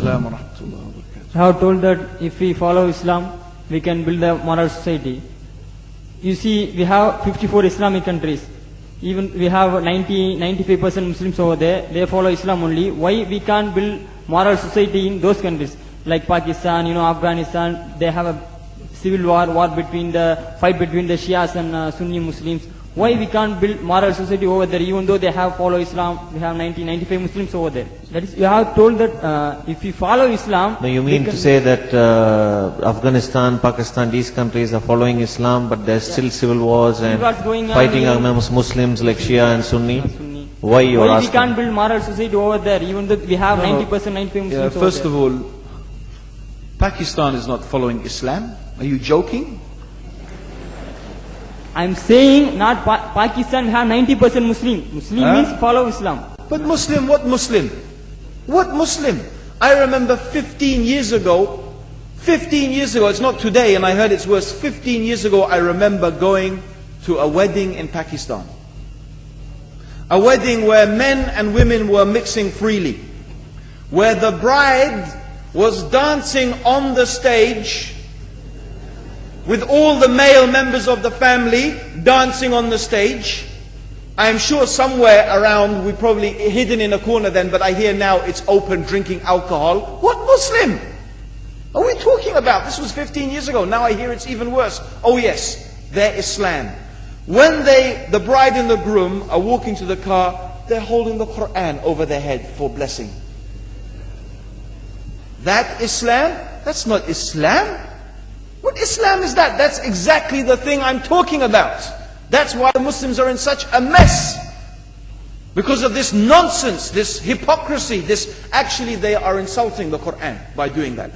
Assalamu alaikum wa barakatuh. I have told that if we follow Islam, we can build a moral society. You see, we have 54 Islamic countries. Even we have 95% Muslims over there. They follow Islam only. Why we can't build moral society in those countries? Like Pakistan, Afghanistan, they have a civil war between the Shias and Sunni Muslims. Why we can't build moral society over there, even though they have follow Islam? We have 95 Muslims over there. That is, you have told that if we follow Islam... No, you mean to say that Afghanistan, Pakistan, these countries are following Islam, but there's still civil wars and fighting amongst Muslims like Shia and Sunni? Why you are asking? We can't build moral society over there, even though we have 90%, 95 Muslims over there? First of all, Pakistan is not following Islam. Are you joking? I'm saying not Pakistan have 90% Muslim. Muslim means follow Islam. But Muslim, what Muslim? What Muslim? I remember 15 years ago, it's not today and I heard it's worse. 15 years ago I remember going to a wedding in Pakistan. A wedding where men and women were mixing freely. Where the bride was dancing on the stage with all the male members of the family dancing on the stage. I am sure somewhere around, we probably hidden in a corner then, but I hear now it's open, drinking alcohol. What Muslim are we talking about? This was 15 years ago. Now I hear it's even worse. Oh yes, they're Islam. When the bride and the groom are walking to the car, they're holding the Quran over their head for blessing. That Islam? That's not Islam. What Islam is that? That's exactly the thing I'm talking about. That's why the Muslims are in such a mess. Because of this nonsense, this hypocrisy, actually they are insulting the Quran by doing that.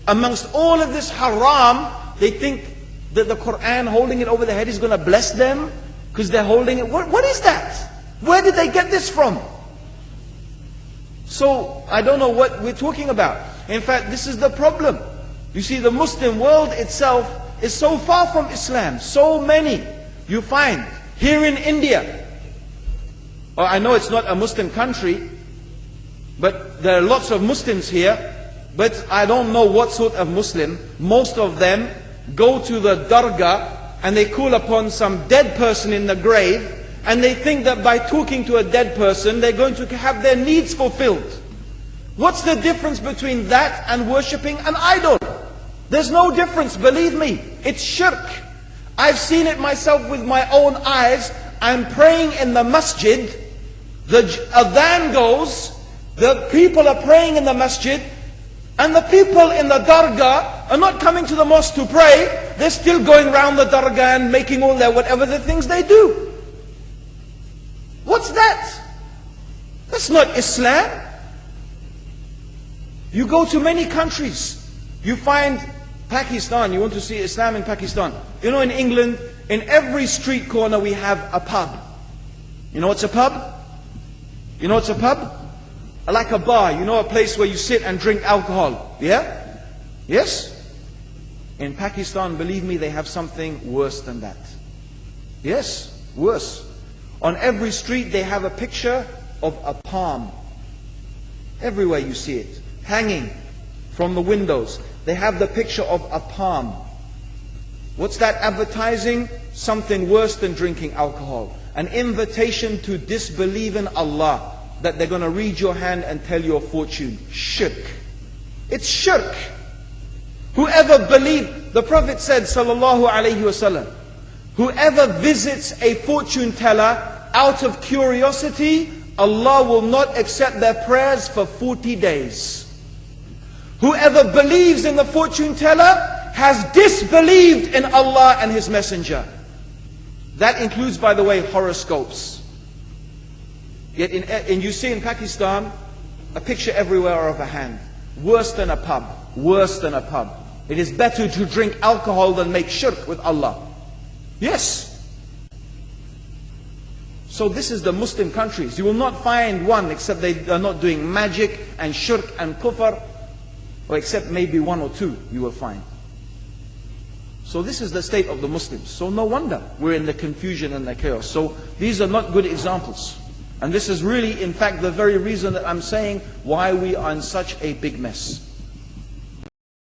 Amongst all of this haram, they think that the Quran, holding it over their head, is going to bless them because they're holding it. What is that? Where did they get this from? So, I don't know what we're talking about. In fact, this is the problem. You see, the Muslim world itself is so far from Islam. So many you find here in India. I know it's not a Muslim country, but there are lots of Muslims here. But I don't know what sort of Muslim. Most of them go to the dargah and they call upon some dead person in the grave, and they think that by talking to a dead person they're going to have their needs fulfilled. What's the difference between that and worshipping an idol? There's no difference, believe me. It's shirk. I've seen it myself with my own eyes. I'm praying in the masjid. The adhan goes. The people are praying in the masjid. And the people in the dargah are not coming to the mosque to pray. They're still going around the dargah and making all their whatever the things they do. What's that? That's not Islam. You go to many countries. You find Pakistan, you want to see Islam in Pakistan. You know, in England, in every street corner we have a pub. You know what's a pub? You know what's a pub? Like a bar, you know, a place where you sit and drink alcohol. Yeah? Yes? In Pakistan, believe me, they have something worse than that. Yes, worse. On every street they have a picture of a palm. Everywhere you see it, hanging from the windows. They have the picture of a palm. What's that advertising? Something worse than drinking alcohol. An invitation to disbelieve in Allah. That they're going to read your hand and tell your fortune. Shirk. It's shirk. Whoever believes, the Prophet said, sallallahu alayhi wasallam, whoever visits a fortune teller out of curiosity, Allah will not accept their prayers for 40 days. Whoever believes in the fortune teller has disbelieved in Allah and His Messenger. That includes, by the way, horoscopes. Yet and you see in Pakistan, a picture everywhere of a hand. Worse than a pub. Worse than a pub. It is better to drink alcohol than make shirk with Allah. Yes. So this is the Muslim countries. You will not find one except they are not doing magic and shirk and kufr. Or except maybe one or two you will find. So this is the state of the Muslims. So no wonder we're in the confusion and the chaos. So these are not good examples. And this is really, in fact, the very reason that I'm saying why we are in such a big mess.